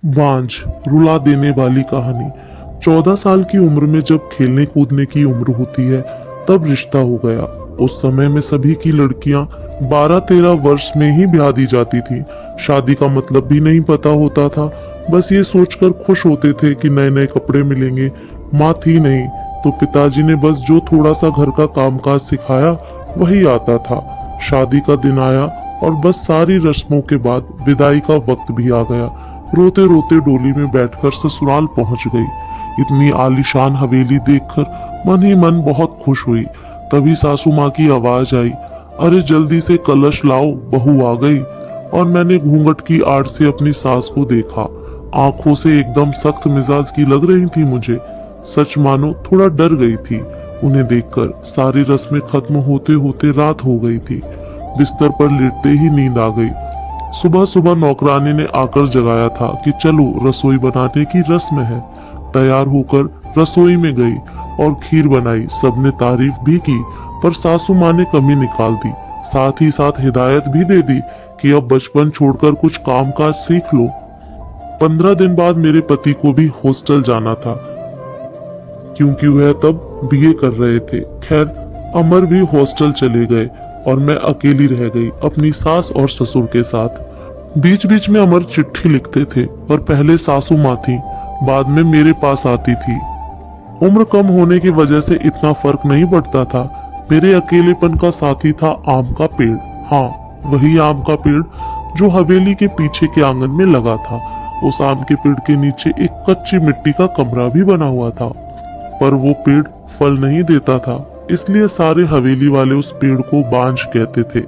बांझ, रुला देने वाली कहानी। 14 साल की उम्र में जब खेलने कूदने की उम्र होती है तब रिश्ता हो गया। उस समय में सभी की लड़कियां 12-13 वर्ष में ही ब्याह दी जाती थी। शादी का मतलब भी नहीं पता होता था, बस ये सोचकर खुश होते थे कि नए नए कपड़े मिलेंगे। माँ थी नहीं तो पिताजी ने बस जो थोड़ा सा घर का कामकाज सिखाया वही आता था। शादी का दिन आया और बस सारी रस्मों के बाद विदाई का वक्त भी आ गया। रोते रोते डोली में बैठकर ससुराल पहुंच गई। इतनी आलीशान हवेली देखकर मन ही मन बहुत खुश हुई। तभी सासू माँ की आवाज आई, अरे जल्दी से कलश लाओ, बहू आ गई। और मैंने घूंघट की आड़ से अपनी सास को देखा। आंखों से एकदम सख्त मिजाज की लग रही थी मुझे। सच मानो थोड़ा डर गई थी। उन्हें देखकर सारी रस्में खत्म होते होते रात हो गई थी। बिस्तर पर लेटते ही नींद आ गई। सुबह सुबह नौकरानी ने आकर जगाया था कि चलो रसोई बनाने की रस्म है। तैयार होकर रसोई में गई और खीर बनाई। सबने तारीफ भी की, पर सासू माँ ने कमी निकाल दी। साथ ही साथ हिदायत भी दे दी कि अब बचपन छोड़कर कुछ कामकाज सीख लो। 15 दिन बाद मेरे पति को भी हॉस्टल जाना था, क्योंकि वह तब बीए कर रहे थे। खैर, अमर भी हॉस्टल चले गए और मैं अकेली रह गई अपनी सास और ससुर के साथ। बीच बीच में अमर चिट्ठी लिखते थे, पर पहले सासू माँ थी, बाद में मेरे पास आती थी। उम्र कम होने की वजह से इतना फर्क नहीं पड़ता था। मेरे अकेलेपन का साथी था आम का पेड़। हाँ, वही आम का पेड़ जो हवेली के पीछे के आंगन में लगा था। उस आम के पेड़ के नीचे एक कच्ची मिट्टी का कमरा भी बना हुआ था, पर वो पेड़ फल नहीं देता था, इसलिए सारे हवेली वाले उस पेड़ को बांझ कहते थे।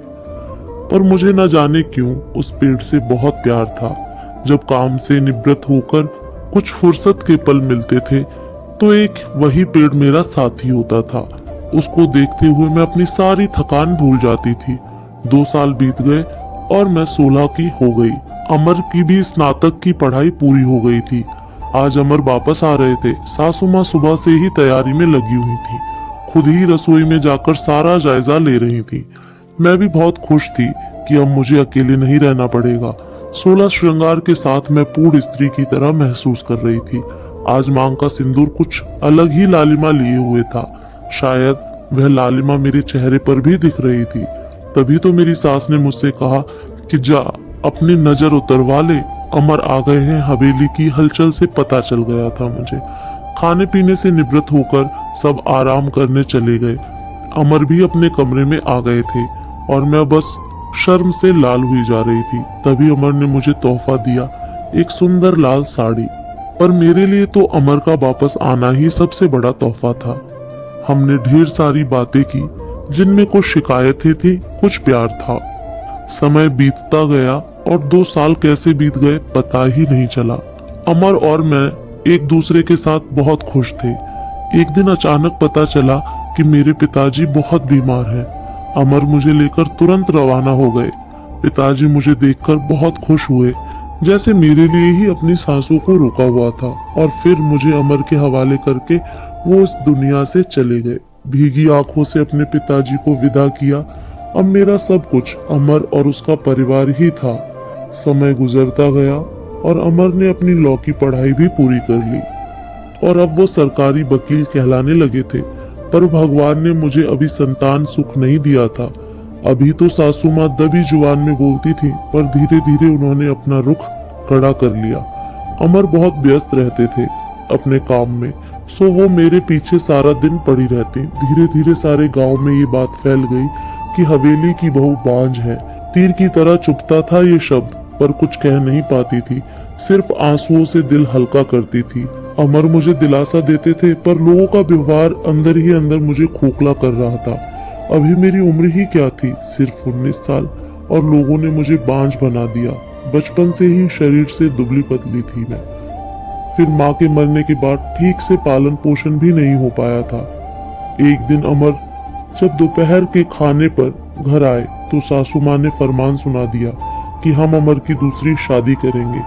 पर मुझे न जाने क्यों उस पेड़ से बहुत प्यार था। जब काम से निवृत्त होकर कुछ फुर्सत के पल मिलते थे तो एक वही पेड़ मेरा साथी होता था। उसको देखते हुए मैं अपनी सारी थकान भूल जाती थी। 2 साल बीत गए और मैं 16 की हो गई। अमर की भी स्नातक की पढ़ाई पूरी हो गई थी। आज अमर वापस आ रहे थे। सासू माँ सुबह से ही तैयारी में लगी हुई थी। खुद ही रसोई में जाकर सारा जायजा ले रही थी। मैं भी बहुत खुश थी कि अब मुझे अकेले नहीं रहना पड़ेगा। 16 श्रृंगार के साथ मैं पूर्ण स्त्री की तरह महसूस कर रही थी। आज मांग का सिंदूर कुछ अलग ही लालिमा लिए हुए था। शायद वह लालिमा मेरे चेहरे पर भी दिख रही थी। तभी तो मेरी सास ने मुझसे कहा कि जा अपनी नजर उतरवा ले, अमर आ गए हैं। हवेली की हलचल से पता चल गया था मुझे। खाने पीने से निवृत्त होकर सब आराम करने चले गए। अमर भी अपने कमरे में आ गए थे और मैं बस शर्म से लाल हुई जा रही थी। तभी अमर ने मुझे तोहफा दिया, एक सुंदर लाल साड़ी। पर मेरे लिए तो अमर का वापस आना ही सबसे बड़ा तोहफा था। हमने ढेर सारी बातें की, जिनमें कुछ शिकायतें थी, कुछ प्यार था। समय बीतता गया और 2 साल कैसे बीत गए पता ही नहीं चला। अमर और मैं एक दूसरे के साथ बहुत खुश थे। एक दिन अचानक पता चला कि मेरे पिताजी बहुत बीमार हैं। अमर मुझे लेकर तुरंत रवाना हो गए। पिताजी मुझे देखकर बहुत खुश हुए, जैसे मेरे लिए ही अपनी सांसों को रोका हुआ था। और फिर मुझे अमर के हवाले करके वो इस दुनिया से चले गए। भीगी आंखों से अपने पिताजी को विदा किया। अब मेरा सब कुछ अमर और उसका परिवार ही था। समय गुजरता गया और अमर ने अपनी लॉ की पढ़ाई भी पूरी कर ली और अब वो सरकारी वकील कहलाने लगे थे। पर भगवान ने मुझे अभी संतान सुख नहीं दिया था। अभी तो सासू माँ दबी जुबान में बोलती थी, पर धीरे धीरे उन्होंने अपना रुख कड़ा कर लिया। अमर बहुत व्यस्त रहते थे अपने काम में, सो वो मेरे पीछे सारा दिन पड़ी रहती। धीरे धीरे सारे गांव में ये बात फैल गई कि हवेली की बहू बांझ है। तीर की तरह चुभता था ये शब्द, पर कुछ कह नहीं पाती थी, सिर्फ आंसुओं से दिल हल्का करती थी। अमर मुझे दिलासा देते थे, पर लोगों का व्यवहार अंदर ही अंदर मुझे खोखला कर रहा था। अभी मेरी उम्र ही क्या थी, सिर्फ 19 साल, और लोगों ने मुझे बांझ बना दिया। बचपन से ही शरीर से दुबली पतली थी मैं। फिर माँ के मरने के बाद ठीक से पालन पोषण भी नहीं हो पाया था। एक दिन अमर जब दोपहर के खाने पर घर आए तो सासू माँ ने फरमान सुना दिया कि हम अमर की दूसरी शादी करेंगे।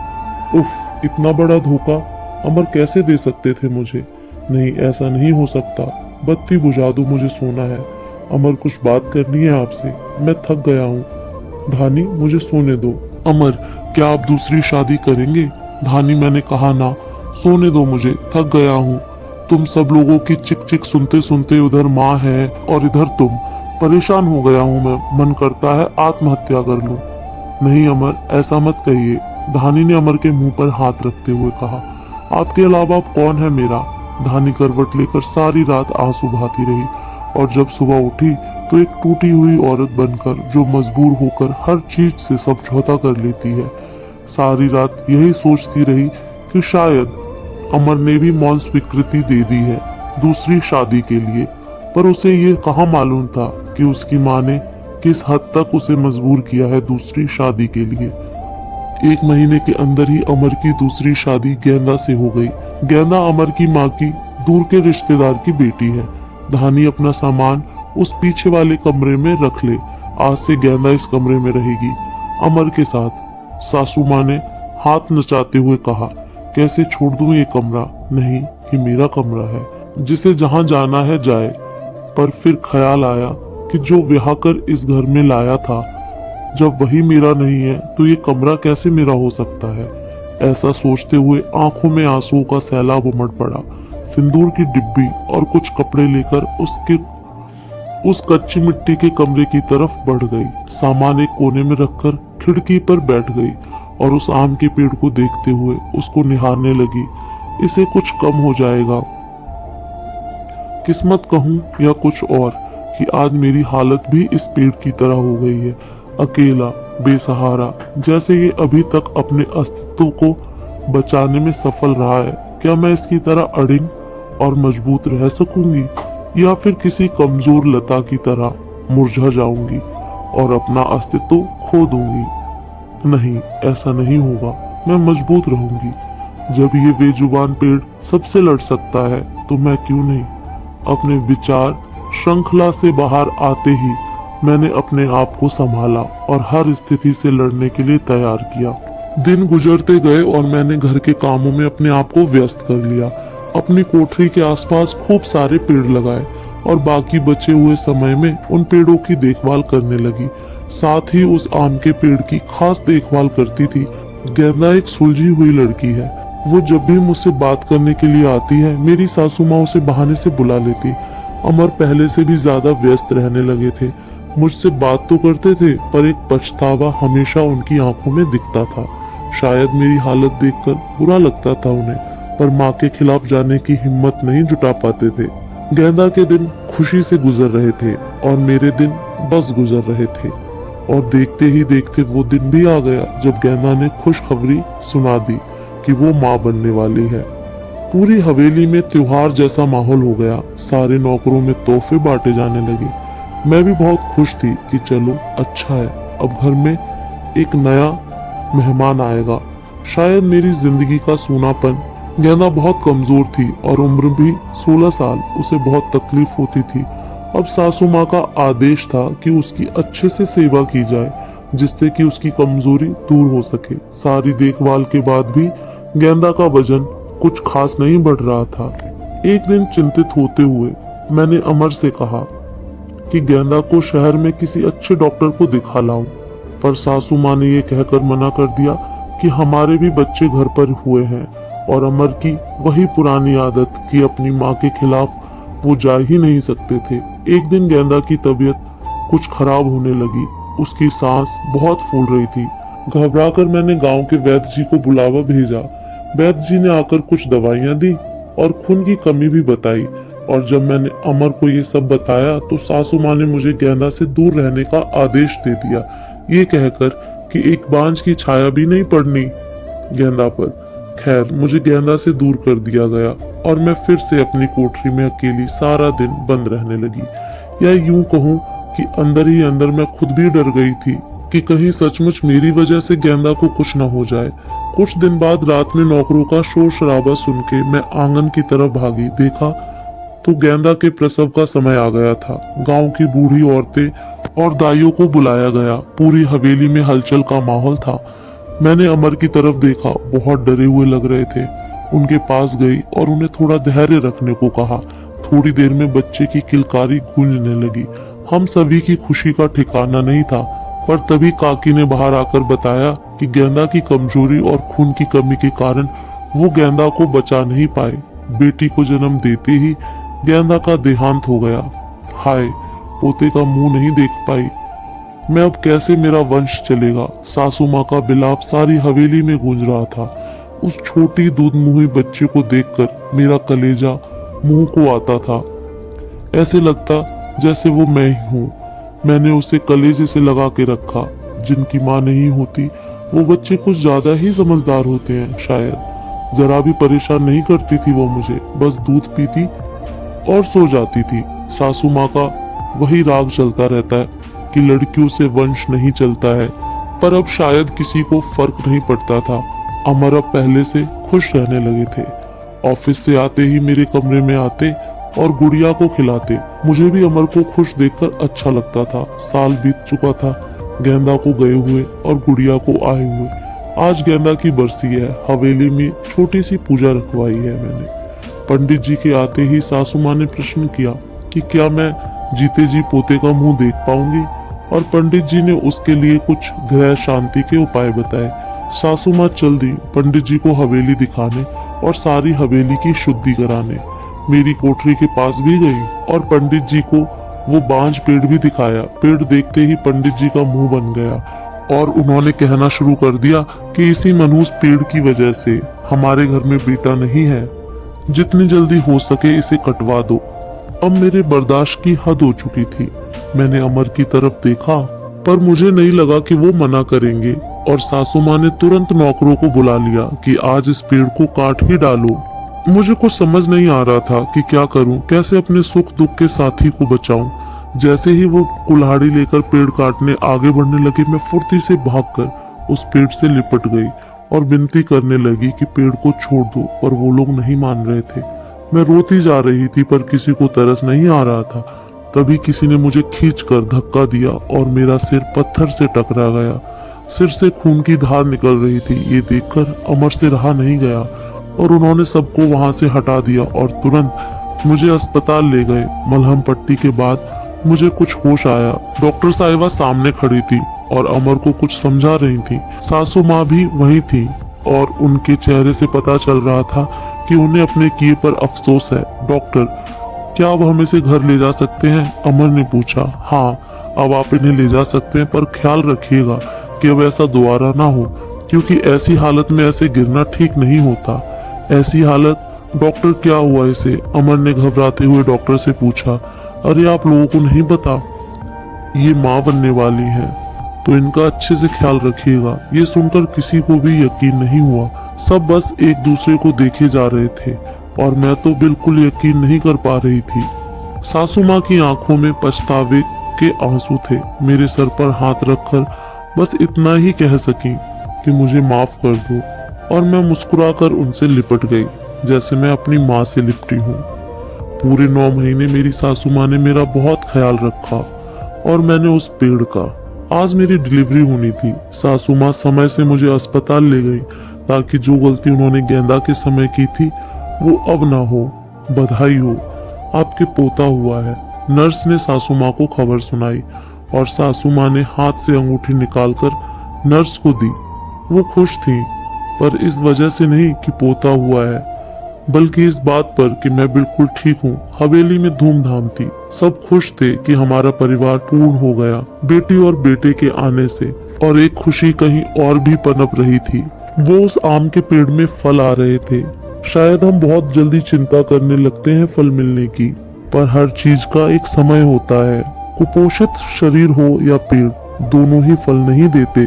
उफ, इतना बड़ा धोखा अमर कैसे दे सकते थे मुझे? नहीं, ऐसा नहीं हो सकता। बत्ती बुझा दो, मुझे सोना है। अमर, कुछ बात करनी है आपसे, मैं थक गया हूँ। धानी, मुझे सोने दो। अमर, क्या आप दूसरी शादी करेंगे? धानी, मैंने कहा ना, सोने दो मुझे, थक गया हूँ। तुम सब लोगों की चिक चिक सुनते सुनते उधर माँ है और इधर तुम। परेशान हो गया हूँ मैं, मन करता है आत्महत्या कर लूं। नहीं अमर, ऐसा मत कहिए, धानी ने अमर के मुंह पर हाथ रखते हुए कहा। आपके अलावा अब कौन है मेरा? धानी करवट लेकर सारी रात आंसू बहाती रही और जब सुबह उठी तो एक टूटी हुई औरत बनकर, जो मजबूर होकर हर चीज से समझौता कर लेती है। सारी रात यही सोचती रही कि शायद अमर ने भी मौन स्वीकृति दे दी है दूसरी शादी के लिए, पर उसे ये कहाँ मालूम था कि उसकी माँ ने किस हद तक उसे मजबूर किया है दूसरी शादी के लिए। 1 महीने के अंदर ही अमर की दूसरी शादी गेंदा से हो गई। गेंदा अमर की माँ की दूर के रिश्तेदार की बेटी है। धानी अपना सामान उस पीछे वाले कमरे में रख ले, आज से गेंदा इस कमरे में रहेगी अमर के साथ। सासू माँ ने हाथ नचाते हुए कहा, कैसे छोड़ दूं ये कमरा? नहीं, ये मेरा कमरा है, जिसे जहां जाना है जाए। पर फिर ख्याल आया कि जो ब्याह कर इस घर में लाया था, जब वही मेरा नहीं है तो ये कमरा कैसे मेरा हो सकता है? ऐसा सोचते हुए आंखों में आंसुओं का सैलाब उमड़ पड़ा। सिंदूर की डिब्बी और कुछ कपड़े लेकर उस कच्ची मिट्टी के कमरे की तरफ बढ़ गई। सामान एक कोने में रखकर खिड़की पर बैठ गई और उस आम के पेड़ को देखते हुए उसको निहारने लगी। इसे कुछ कम हो जाएगा, किस्मत कहूं या कुछ और, कि आज मेरी हालत भी इस पेड़ की तरह हो गई है, अकेला, बेसहारा। जैसे ये अभी तक अपने अस्तित्व को बचाने में सफल रहा है, क्या मैं इसकी तरह अड़िंग और मजबूत रह सकूंगी, या फिर किसी कमजोर लता की तरह मुरझा जाऊंगी और अपना अस्तित्व खो दूंगी? नहीं, ऐसा नहीं होगा, मैं मजबूत रहूंगी। जब ये बेजुबान पेड़ सबसे लड़ सकता है तो मैं क्यों नहीं? अपने विचार श्रृंखला से बाहर आते ही मैंने अपने आप को संभाला और हर स्थिति से लड़ने के लिए तैयार किया। दिन गुजरते गए और मैंने घर के कामों में अपने आप को व्यस्त कर लिया। अपनी कोठरी के आसपास खूब सारे पेड़ लगाए और बाकी बचे हुए समय में उन पेड़ों की देखभाल करने लगी। साथ ही उस आम के पेड़ की खास देखभाल करती थी। गेंदा एक सुलझी हुई लड़की है। वो जब भी मुझसे बात करने के लिए आती है, मेरी सासू माँ उसे बहाने से बुला लेती। अमर पहले से भी ज्यादा व्यस्त रहने लगे थे। मुझसे बात तो करते थे, पर एक पछतावा हमेशा उनकी आंखों में दिखता था। शायद मेरी हालत देखकर बुरा लगता था उन्हें, पर माँ के खिलाफ जाने की हिम्मत नहीं जुटा पाते थे। गेंदा के दिन खुशी से गुजर रहे थे और मेरे दिन बस गुजर रहे थे, और देखते ही देखते वो दिन भी आ गया जब गेंदा ने खुशखबरी सुना दी कि वो माँ बनने वाली है। पूरी हवेली में त्योहार जैसा माहौल हो गया। सारे नौकरों में तोहफे बांटे जाने लगे। मैं भी बहुत खुश थी कि चलो अच्छा है, अब घर में एक नया मेहमान आएगा। शायद मेरी जिंदगी का सूनापन। गेंदा बहुत कमजोर थी और उम्र भी 16 साल। उसे बहुत तकलीफ होती थी। अब सासू माँ का आदेश था कि उसकी अच्छे से सेवा की जाए, जिससे कि उसकी कमजोरी दूर हो सके। सारी देखभाल के बाद भी गेंदा का वजन कुछ खास नहीं बढ़ रहा था। एक दिन चिंतित होते हुए मैंने अमर से कहा कि गेंदा को शहर में किसी अच्छे डॉक्टर को दिखा लाऊं, पर सासू माँ ने ये कहकर मना कर दिया कि हमारे भी बच्चे घर पर हुए हैं और अमर की वही पुरानी आदत कि अपनी माँ के खिलाफ वो जा ही नहीं सकते थे। एक दिन गेंदा की तबीयत कुछ खराब होने लगी। उसकी सांस बहुत फूल रही थी। घबराकर मैंने गांव के वैद्य जी को बुलावा भेजा। वैद्य जी ने आकर कुछ दवाइयां दी और खून की कमी भी बताई, और जब मैंने अमर को ये सब बताया तो सासू माँ ने मुझे गेंदा से दूर रहने का आदेश दे दिया, ये कहकर कि एक बांझ की छाया भी नहीं पड़नी गेंदा पर। खैर, मुझे गेंदा से दूर कर दिया गया और मैं फिर से अपनी कोठरी में अकेली सारा दिन बंद रहने लगी। या यूं कहूं कि अंदर ही अंदर मैं खुद भी डर गई थी कि कहीं सचमुच मेरी वजह से गेंदा को कुछ न हो जाए। कुछ दिन बाद रात में नौकरों का शोर शराबा सुन के मैं आंगन की तरफ भागी। देखा तो गेंदा के प्रसव का समय आ गया था। गांव की बूढ़ी औरतें और दाइयों को बुलाया गया। पूरी हवेली में हलचल का माहौल था। मैंने अमर की तरफ देखा, बहुत डरे हुए लग रहे थे। उनके पास गई और उन्हें थोड़ा धैर्य रखने को कहा। थोड़ी देर में बच्चे की किलकारी गूंजने लगी। हम सभी की खुशी का ठिकाना नहीं था, पर तभी काकी ने बाहर आकर बताया कि गेंदा की कमजोरी और खून की कमी के कारण वो गेंदा को बचा नहीं पाए। बेटी को जन्म देते ही गेंदा का देहांत हो गया। हाय, पोते का मुंह नहीं देख पाई मैं, अब कैसे मेरा वंश चलेगा। सासू माँ का बिलाप सारी हवेली में गूंज रहा था। उस छोटी दूध मुंही बच्चे को देखकर मेरा कलेजा मुंह को आता था। ऐसे लगता जैसे वो मैं ही हूँ। मैंने उसे कलेजे से लगा के रखा। जिनकी माँ नहीं होती वो बच्चे कुछ ज्यादा ही समझदार होते हैं शायद। जरा भी परेशान नहीं करती थी वो मुझे, बस दूध पीती और सो जाती थी। सासू माँ का वही राग चलता रहता है कि लड़कियों से वंश नहीं चलता है, पर अब शायद किसी को फर्क नहीं पड़ता था। अमर अब पहले से खुश रहने लगे थे। ऑफिस से आते ही मेरे कमरे में आते और गुड़िया को खिलाते। मुझे भी अमर को खुश देखकर अच्छा लगता था। साल बीत चुका था गेंदा को गए हुए और गुड़िया को आए हुए। आज गेंदा की बरसी है। हवेली में छोटी सी पूजा रखवाई है मैंने। पंडित जी के आते ही सासू माँ ने प्रश्न किया कि क्या मैं जीते जी पोते का मुंह देख पाऊंगी, और पंडित जी ने उसके लिए कुछ ग्रह शांति के उपाय बताए। सासू माँ चल दी पंडित जी को हवेली दिखाने और सारी हवेली की शुद्धि कराने। मेरी कोठरी के पास भी गई और पंडित जी को वो बांज पेड़ भी दिखाया। पेड़ देखते ही पंडित जी का मुंह बन गया और उन्होंने कहना शुरू कर दिया कि इसी मनहूस पेड़ की वजह से हमारे घर में बेटा नहीं है। जितनी जल्दी हो सके इसे कटवा दो। अब मेरे बर्दाश्त की हद हो चुकी थी। मैंने अमर की तरफ देखा, पर मुझे नहीं लगा कि वो मना करेंगे, और सासू माँ ने तुरंत नौकरों को बुला लिया कि आज इस पेड़ को काट ही डालो। मुझे कुछ समझ नहीं आ रहा था कि क्या करूं, कैसे अपने सुख दुख के साथी को बचाऊं। जैसे ही वो कुल्हाड़ी लेकर पेड़ काटने आगे बढ़ने लगे, मैं फुर्ती से भागकर उस पेड़ से लिपट गई और विनती करने लगी कि पेड़ को छोड़ दो, पर वो लोग नहीं मान रहे थे। मैं रोती जा रही थी पर किसी को तरस नहीं आ रहा था। तभी किसी ने मुझे खींचकर धक्का दिया और मेरा सिर पत्थर से टकरा गया। सिर से खून की धार निकल रही थी। ये देखकर अमर से रहा नहीं गया और उन्होंने सबको वहां से हटा दिया और तुरंत मुझे अस्पताल ले गए। मलहम पट्टी के बाद मुझे कुछ होश आया। डॉक्टर साहिबा सामने खड़ी थी और अमर को कुछ समझा रही थी। सासू माँ भी वहीं थी और उनके चेहरे से पता चल रहा था कि उन्हें अपने किए पर अफसोस है। डॉक्टर, क्या अब हम इसे घर ले जा सकते हैं? अमर ने पूछा। हाँ, अब आप इन्हें ले जा सकते हैं, पर ख्याल रखिएगा कि अब ऐसा दोबारा ना हो, क्योंकि ऐसी हालत में ऐसे गिरना ठीक नहीं होता। ऐसी हालत? डॉक्टर, क्या हुआ इसे? अमर ने घबराते हुए डॉक्टर से पूछा। अरे, आप लोगों को नहीं पता, ये माँ बनने वाली है, तो इनका अच्छे से ख्याल रखिएगा। ये सुनकर किसी को भी यकीन नहीं हुआ। सब बस एक दूसरे को देखे जा रहे थे और मैं तो बिल्कुल यकीन नहीं कर पा रही थी। सासू माँ की आंखों में पछतावे के आंसू थे। मेरे सर पर हाथ रखकर बस इतना ही कह सकी कि मुझे माफ कर दो, और मैं मुस्कुराकर उनसे लिपट गई जैसे मैं अपनी माँ से लिपटी हूँ। पूरे 9 महीने मेरी सासू माँ ने मेरा बहुत ख्याल रखा और मैंने उस पेड़ का। आज मेरी डिलीवरी होनी थी। सासू माँ समय से मुझे अस्पताल ले गई ताकि जो गलती उन्होंने गेंदा के समय की थी वो अब ना हो। बधाई हो, आपके पोता हुआ है। नर्स ने सासू माँ को खबर सुनाई और सासू माँ ने हाथ से अंगूठी निकालकर नर्स को दी। वो खुश थी, पर इस वजह से नहीं कि पोता हुआ है, बल्कि इस बात पर कि मैं बिल्कुल ठीक हूँ। हवेली में धूमधाम थी। सब खुश थे कि हमारा परिवार पूर्ण हो गया बेटी और बेटे के आने से, और एक खुशी कहीं और भी पनप रही थी। वो उस आम के पेड़ में फल आ रहे थे। शायद हम बहुत जल्दी चिंता करने लगते हैं फल मिलने की, पर हर चीज का एक समय होता है। कुपोषित शरीर हो या पेड़, दोनों ही फल नहीं देते।